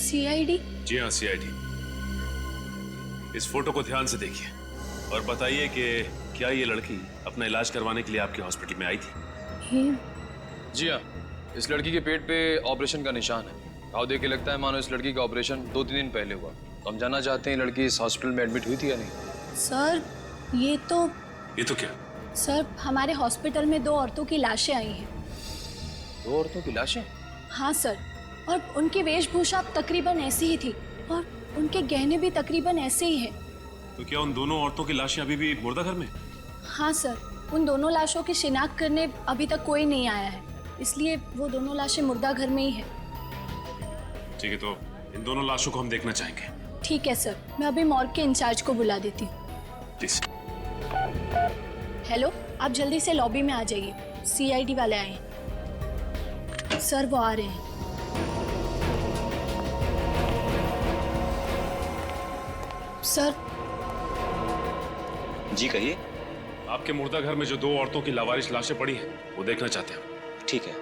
CID? जी हाँ, CID। इस फोटो को ध्यान से देखिए और बताइए कि क्या ये लड़की अपना इलाज करवाने के लिए आपके हॉस्पिटल में आई थी? जी हाँ, इस लड़की के पेट पे ऑपरेशन का निशान है। घाव देख के लगता है मानो इस लड़की का ऑपरेशन 2-3 दिन पहले हुआ। तो हम जानना चाहते हैं लड़की इस हॉस्पिटल में एडमिट हुई थी या नहीं। सर ये तो क्या? सर हमारे हॉस्पिटल में 2 औरतों की लाशें आई हैं। 2 औरतों की लाशें? हाँ सर, और उनकी वेशभूषा तकरीबन ऐसी ही थी और उनके गहने भी तकरीबन ऐसे ही हैं। तो क्या उन दोनों औरतों की लाशें अभी भी मुर्दा घर में? हाँ सर, उन दोनों लाशों की शिनाख्त करने अभी तक कोई नहीं आया है, इसलिए वो दोनों लाशें मुर्दा घर में ही है। ठीक है, तो इन दोनों लाशों को हम देखना चाहेंगे। ठीक है सर, मैं अभी मॉर्ग के इंचार्ज को बुला देती हूँ। प्लीज। हेलो, आप जल्दी से लॉबी में आ जाइए, CID वाले आए हैं। सर वो आ रहे हैं। सर। जी कहिए। आपके मुर्दा घर में जो 2 औरतों की लावारिश लाशें पड़ी हैं, वो देखना चाहते हैं। ठीक है।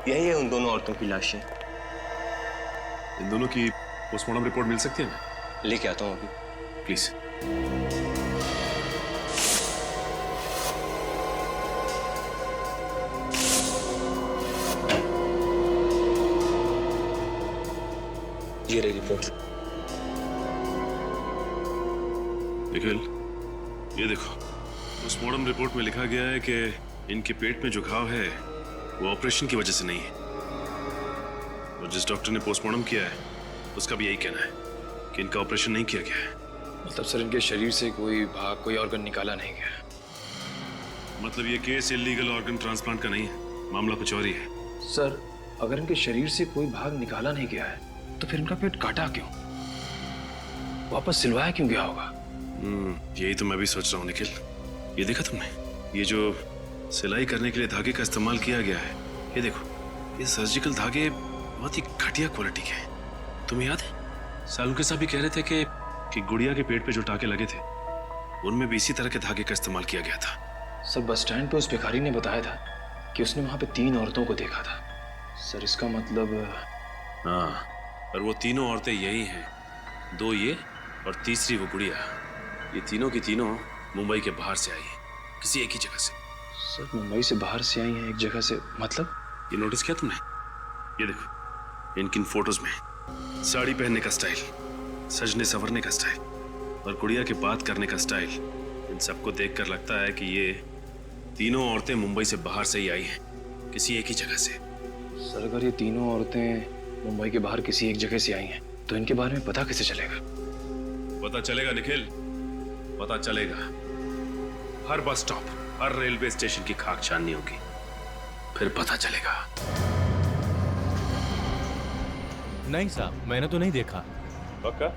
यही है उन दोनों औरतों की लाशें। इन दोनों की पोस्टमार्टम रिपोर्ट मिल सकती है ना? लेके आता हूँ अभी। प्लीज। ये रही रिपोर्ट। निखिल, ये देखो, पोस्टमार्टम रिपोर्ट में लिखा गया है कि इनके पेट में जो घाव है वो ऑपरेशन की वजह से नहीं है, और जिस डॉक्टर ने पोस्टमार्टम किया है उसका भी यही कहना है कि इनका ऑपरेशन नहीं किया गया है। मतलब सर इनके शरीर से कोई भाग, कोई ऑर्गन निकाला नहीं गया? मतलब ये केस इलीगल ऑर्गन ट्रांसप्लांट का नहीं है, मामला कुछ और ही है। सर अगर इनके शरीर से कोई भाग निकाला नहीं गया है तो फिर इनका पेट काटा क्यों, वापस सिलवाया क्यों गया होगा? यही तो मैं भी सोच रहा हूँ निखिल। ये देखा तुमने, ये जो सिलाई करने के लिए धागे का इस्तेमाल किया गया है, ये देखो, ये सर्जिकल धागे बहुत ही घटिया क्वालिटी के हैं। तुम्हें याद है सालू के साहब भी कह रहे थे कि गुड़िया के पेट पे जो टाके लगे थे उनमें भी इसी तरह के धागे का इस्तेमाल किया गया था। सर बस स्टैंड पे उस भिखारी ने बताया था कि उसने वहां पे 3 औरतों को देखा था। सर इसका मतलब? हाँ, और वो तीनों औरतें यही हैं, 2 ये और तीसरी वो गुड़िया। ये तीनों की तीनों मुंबई के बाहर से आई है, किसी एक ही जगह से। सर मुंबई से बाहर से आई हैं एक जगह से, मतलब? ये नोटिस किया तुमने? ये देखो, इनकी फोटोज में साड़ी पहनने का स्टाइल, सजने संवरने का स्टाइल और गुड़िया के बात करने का स्टाइल, इन सबको देखकर लगता है कि ये तीनों औरतें मुंबई से बाहर से ही आई हैं, किसी एक ही जगह से। सर अगर ये तीनों औरतें मुंबई के बाहर किसी एक जगह से आई हैं तो इनके बारे में पता कैसे चलेगा? पता चलेगा निखिल, पता चलेगा। हर बस स्टॉप, हर रेलवे स्टेशन की खाक छाननी होगी, फिर पता चलेगा। नहीं साहब, मैंने तो नहीं देखा। पक्का?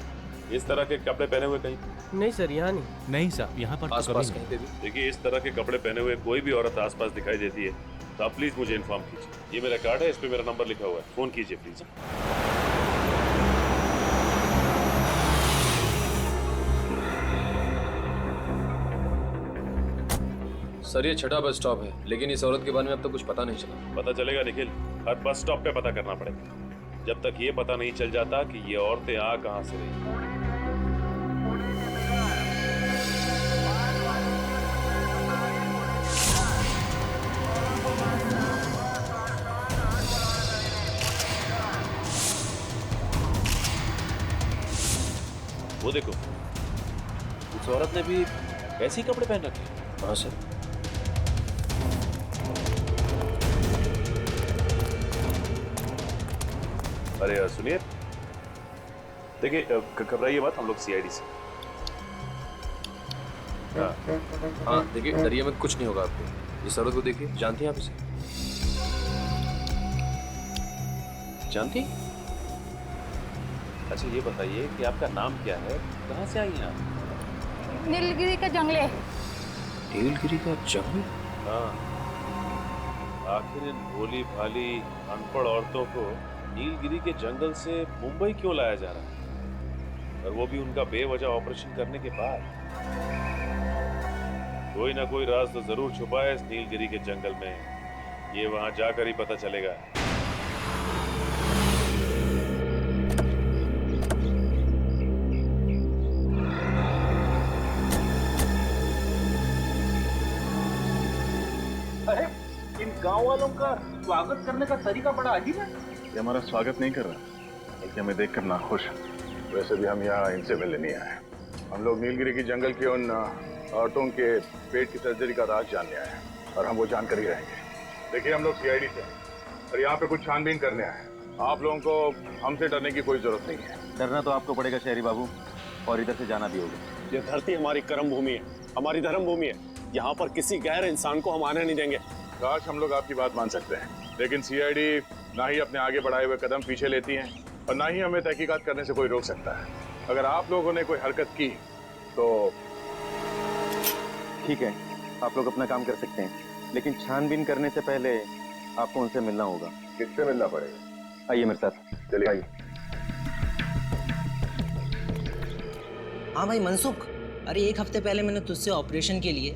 इस तरह के कपड़े पहने हुए कहीं? नहीं सर, यहाँ नहीं। नहीं साहब, यहाँ पर आसपास कहीं पे भी? देखिए, इस तरह के कपड़े पहने हुए कोई भी औरत आसपास दिखाई देती है तो आप प्लीज मुझे इन्फॉर्म कीजिए। ये मेरा कार्ड है, इस पे मेरा नंबर लिखा हुआ है, फोन कीजिए प्लीज। सर ये 6ठा बस स्टॉप है, लेकिन इस औरत के बारे में अब तक कुछ पता नहीं चला। पता चलेगा निखिल, हर बस स्टॉप पे पता करना पड़ेगा, जब तक ये पता नहीं चल जाता कि ये औरतें आ कहां से रही। वो देखो, उस औरत ने भी वैसे ही कपड़े पहन रखे। हाँ सर। अरे सुनिए, देखिए घबराइए मत, हम लोग CID से। हाँ देखिए, डरिए मत, कुछ नहीं होगा आपको। इस औरत को देखिए, जानती हैं आप इसे? जानती? अच्छा ये बताइए कि आपका नाम क्या है, कहाँ से आई हैं आप? नीलगिरी के जंगले। नीलगिरी का जंगल? हाँ, आखिर इन भोली भाली अनपढ़ औरतों को नीलगिरी के जंगल से मुंबई क्यों लाया जा रहा है, और वो भी उनका बेवजह ऑपरेशन करने के बाद? कोई ना कोई राज तो जरूर छुपा है इस नीलगिरी के जंगल में, ये वहां जाकर ही पता चलेगा। गांव वालों का स्वागत करने का तरीका बड़ा अजीब है। ये हमारा स्वागत नहीं कर रहा, बल्कि हमें देखकर नाखुश है। वैसे भी हम यहाँ इनसे मिलने नहीं आए। हम लोग नीलगिरी की जंगल के उन औरतों के पेट की सर्जरी का राज जानने आए हैं और हम वो जानकर ही रहेंगे। देखिए, हम लोग सीआईडी से हैं और यहाँ पे कुछ छानबीन करने आए हैं। आप लोगों को हमसे डरने की कोई जरूरत नहीं है। डरना तो आपको पड़ेगा शहरी बाबू, और इधर से जाना भी होगा। ये धरती हमारी कर्म भूमि है, हमारी धर्म भूमि है। यहाँ पर किसी गैर इंसान को हम आने नहीं देंगे। काश हम लोग आपकी बात मान सकते हैं, लेकिन सीआईडी ना ही अपने आगे बढ़ाए हुए कदम पीछे लेती है और ना ही हमें तहकीकात करने से कोई रोक सकता है। अगर आप लोगों ने कोई हरकत की तो ठीक है, आप लोग अपना काम कर सकते हैं, लेकिन छानबीन करने से पहले आपको उनसे मिलना होगा। किससे मिलना पड़ेगा? आइए मेरे साथ। चलिए आइए। हाँ भाई मनसुख, अरे एक हफ्ते पहले मैंने तुझसे ऑपरेशन के लिए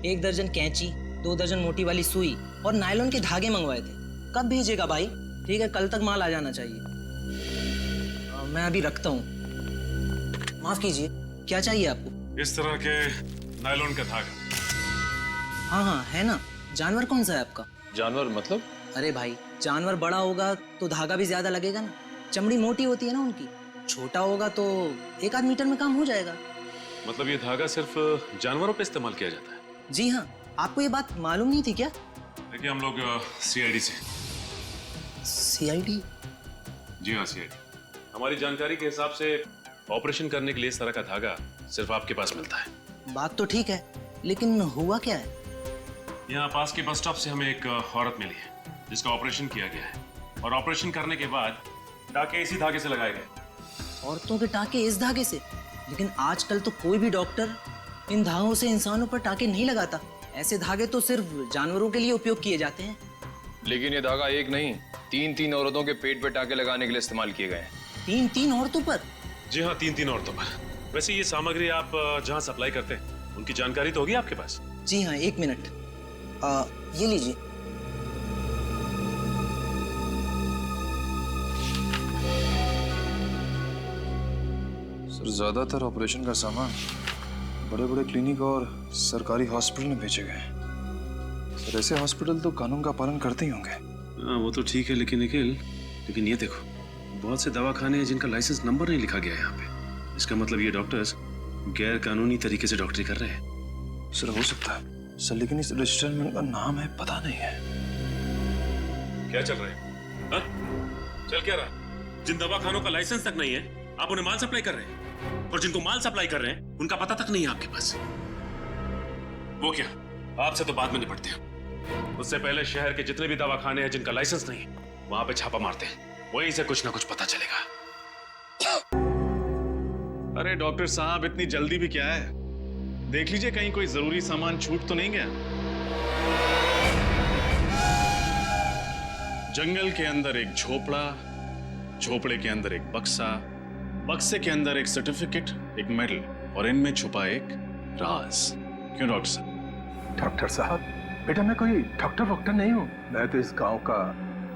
1 दर्जन कैंची, 2 दर्जन मोटी वाली सुई और नायलॉन के धागे मंगवाए थे। कब भेजेगा भाई? ठीक है, कल तक माल आ जाना चाहिए। मैं अभी रखता हूँ। माफ कीजिए, क्या चाहिए आपको? इस तरह के नायलॉन का धागा। हाँ, है ना। जानवर कौन सा है आपका? जानवर मतलब? अरे भाई, जानवर बड़ा होगा तो धागा भी ज्यादा लगेगा ना। चमड़ी मोटी होती है ना उनकी। छोटा होगा तो 1-8 मीटर में काम हो जाएगा। मतलब ये धागा सिर्फ जानवरों पे इस्तेमाल किया जाता है? जी हाँ, आपको ये बात मालूम नहीं थी क्या? देखिए, हम लोग सीआईडी से। सीआईडी? जी हाँ, सीआईडी। हमारी जानकारी के हिसाब से ऑपरेशन करने के लिए इस तरह का धागा सिर्फ आपके पास मिलता है। बात तो ठीक है, लेकिन हुआ क्या है? यहाँ पास के बस स्टॉप से हमें एक औरत मिली है जिसका ऑपरेशन किया गया है, और ऑपरेशन करने के बाद टाके इसी धागे से लगाए गए। औरतों के टाके इस धागे से? लेकिन आजकल तो कोई भी डॉक्टर इन धागों से इंसानों पर टाके नहीं लगाता। ऐसे धागे तो सिर्फ जानवरों के लिए उपयोग किए जाते हैं। लेकिन ये धागा एक नहीं, 3 औरतों के पेट पे टाके लगाने के लिए इस्तेमाल किए गए हैं। 3 औरतों पर? जी हाँ, 3 औरतों पर। वैसे ये सामग्री आप जहाँ सप्लाई करते हैं उनकी जानकारी तो होगी आपके पास? जी हाँ, 1 मिनट। ये लीजिए। सर, ज्यादातर ऑपरेशन का सामान बड़े बड़े क्लिनिक और सरकारी हॉस्पिटल में भेजे गए हैं। सर, ऐसे हॉस्पिटल तो कानून का पालन करते ही होंगे। हाँ, वो तो ठीक है, लेकिन निखिल, लेकिन ये देखो, बहुत से दवाखाने हैं जिनका लाइसेंस नंबर नहीं लिखा गया है यहाँ पे। इसका मतलब ये डॉक्टर्स गैर कानूनी तरीके से डॉक्टरी कर रहे हैं। सर, हो सकता है सर, लेकिन इस रजिस्टर में उनका नाम है, पता नहीं है। क्या चल रहा है? हाँ? चल क्या रहा? जिन दवाखानों का लाइसेंस तक नहीं है, आप उन्हें माल सप्लाई कर रहे हैं, और जिनको माल सप्लाई कर रहे हैं उनका पता तक नहीं है आपके पास। वो क्या, आपसे तो बाद में निपटते हैं। उससे पहले शहर के जितने भी दवाखाने हैं जिनका लाइसेंस नहीं, वहां पे छापा मारते हैं। वहीं से कुछ ना कुछ पता चलेगा। अरे डॉक्टर साहब, इतनी जल्दी भी क्या है? देख लीजिए कहीं कोई जरूरी सामान छूट तो नहीं गया। जंगल के अंदर एक झोपड़ा, झोपड़े के अंदर एक बक्सा, बक्से के अंदर एक सर्टिफिकेट, एक मेडल, और इनमें छुपा एक राज। क्यों डॉक्टर साहब? डॉक्टर साहब, बेटा मैं कोई डॉक्टर वॉक्टर नहीं हूँ। मैं तो इस गांव का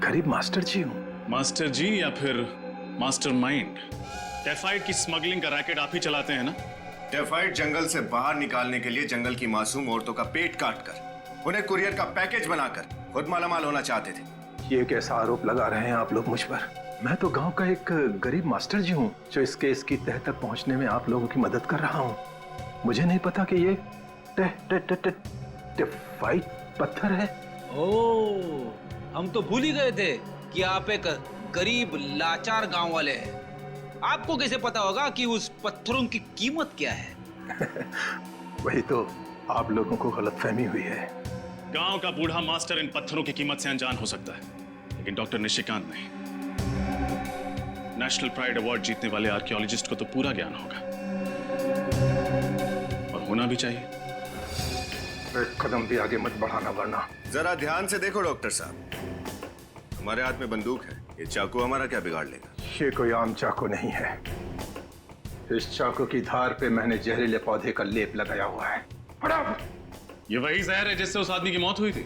गरीब मास्टर जी हूँ। मास्टर जी या फिर मास्टर माइंड? टाइफाइड की स्मगलिंग का रैकेट आप ही चलाते हैं ना? टाइफाइड जंगल से बाहर निकालने के लिए जंगल की मासूम औरतों का पेट काटकर उन्हें कुरियर का पैकेज बनाकर खुद मालामाल होना चाहते थे। ये कैसा आरोप लगा रहे हैं आप लोग मुझ पर? मैं तो गांव का एक गरीब मास्टर जी हूँ जो इस केस की तह तक पहुंचने में आप लोगों की मदद कर रहा हूँ। मुझे नहीं पता कि ये टाइफाइड पत्थर है। ओह, हम तो भूल ही गए थे कि आप एक गरीब लाचार गांव वाले हैं। आपको कैसे पता होगा कि उस पत्थरों की कीमत क्या है? वही तो आप लोगों को गलतफहमी हुई है। गांव का बूढ़ा मास्टर इन पत्थरों की कीमत से अनजान हो सकता है, लेकिन डॉक्टर निशिकांत नहीं। नेशनल प्राइड अवार्ड जीतने वाले आर्कियोलॉजिस्ट को तो पूरा ज्ञान होगा, और होना भी चाहिए। एक कदम भी आगे मत बढ़ाना वरना। जरा ध्यान से देखो डॉक्टर साहब, हमारे हाथ में बंदूक है, ये चाकू हमारा क्या बिगाड़ लेगा? ये कोई आम चाकू नहीं है। इस चाकू की धार पे मैंने जहरीले पौधे का लेप लगाया हुआ है। ये वही जहर है जिससे उस आदमी की मौत हुई थी?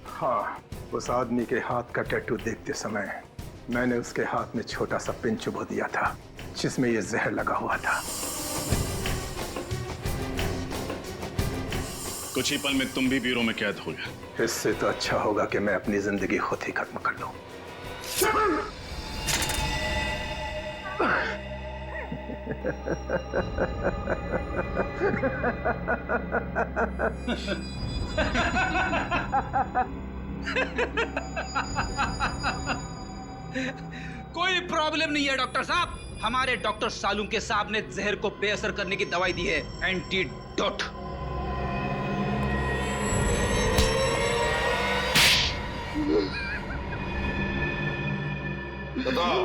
हाँ, उस आदमी के हाथ का टैटू देखते समय मैंने उसके हाथ में छोटा सा पिन चुभो दिया था जिसमें ये जहर लगा हुआ था। कुछ ही पल में तुम भी ब्यूरो में कैद हो गए। इससे तो अच्छा होगा कि मैं अपनी जिंदगी खुद ही खत्म कर लूं। कोई प्रॉब्लम नहीं है डॉक्टर साहब। हमारे डॉक्टर सालुंके साहब ने जहर को बेअसर करने की दवाई दी है, एंटीडोट। बताओ,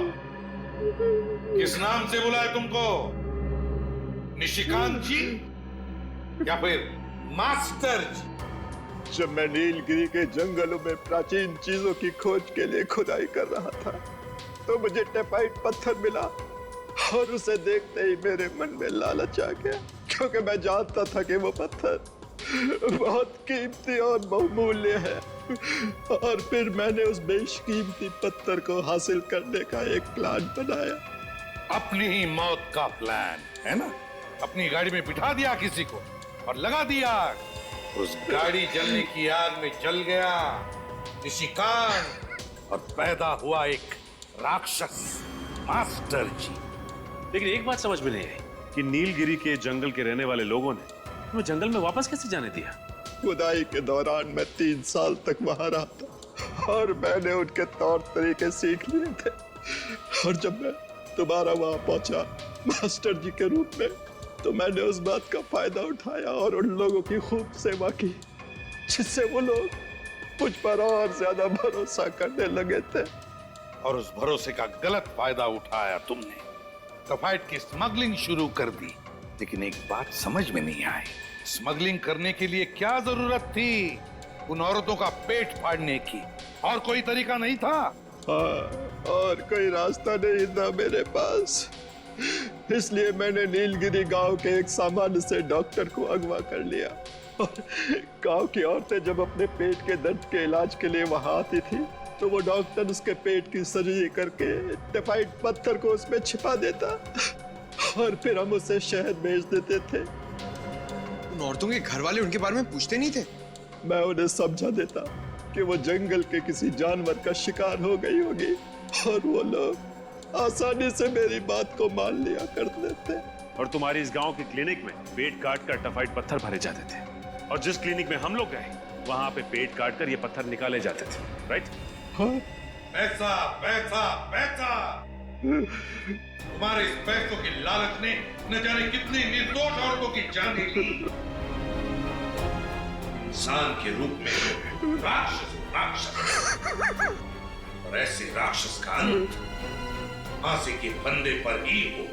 किस नाम से बुलाए तुमको? निशिकांत जी या फिर मास्टर जी? जब मैं नीलगिरी के जंगलों में प्राचीन चीजों की खोज के लिए खुदाई कर रहा था तो मुझे टेपाइट पत्थर मिला और उसे देखते ही मेरे मन में लालच आ गया, क्योंकि मैं जानता था कि वो पत्थर बहुत कीमती और बहुमूल्य है। और फिर मैंने उस बेशकीमती पत्थर को हासिल करने का एक प्लान बनाया। अपनी ही मौत का प्लान है ना? अपनी गाड़ी में बिठा दिया किसी को और लगा दिया आग। उस गाड़ी जलने की आग में जल गया निशिकांत और पैदा हुआ एक राक्षस, मास्टर जी। लेकिन एक बात समझ में नहीं आई कि नीलगिरी के जंगल के रहने वाले लोगों ने वो जंगल में वापस कैसे जाने दिया? खुदाई के दौरान मैं 3 साल तक वहां रहा था और मैंने उनके तौर तरीके सीख लिए थे। और जब मैं दोबारा वहां पहुंचा मास्टर जी के रूप में, तो मैंने उस बात का फायदा उठाया और उन लोगों की खूब सेवा की, जिससे वो लोग मुझ पर और ज्यादा भरोसा करने लगे थे। और उस भरोसे का गलत फायदा उठाया तुमने, टफाइट की स्मगलिंग शुरू कर दी। लेकिन एक बात समझ में नहीं आई, स्मगलिंग करने के लिए क्या जरूरत थी उन औरतों का पेट फाड़ने की? और कोई तरीका नहीं था? हाँ, और कोई रास्ता नहीं था मेरे पास। इसलिए मैंने नीलगिरी गांव के एक सामान्य से डॉक्टर को अगवा कर लिया। और गांव की औरतें जब अपने पेट के दर्द के इलाज के लिए वहां आती थी तो वो डॉक्टर उसके पेट की सर्जरी करके टेफाइट पत्थर को उसमें छिपा देता और फिर हम उसे शहर भेज देते थे। उन औरतों के घर वाले उनके बारे में पूछते नहीं थे? मैं उन्हें समझा देता कि वो जंगल के किसी जानवर का शिकार हो गई होगी और वो लोग आसानी से मेरी बात को मान लिया करते थे। और तुम्हारी इस गांव के क्लिनिक में पेट काट कर टफाइट पत्थर भरे जाते थे, और जिस क्लिनिक में हम लोग गए वहां पे पेट काट कर ये पत्थर निकाले जाते थे, राइट? हाँ? पैसा पैसा पैसा! तुम्हारे इस पैसों की लालच ने न जाने कितनी निर्दोष औरतों की जान ली। इंसान के रूप में राक्षस राक्षस, और ऐसे राक्षस का अंत फांसी के फंदे पर ही हो।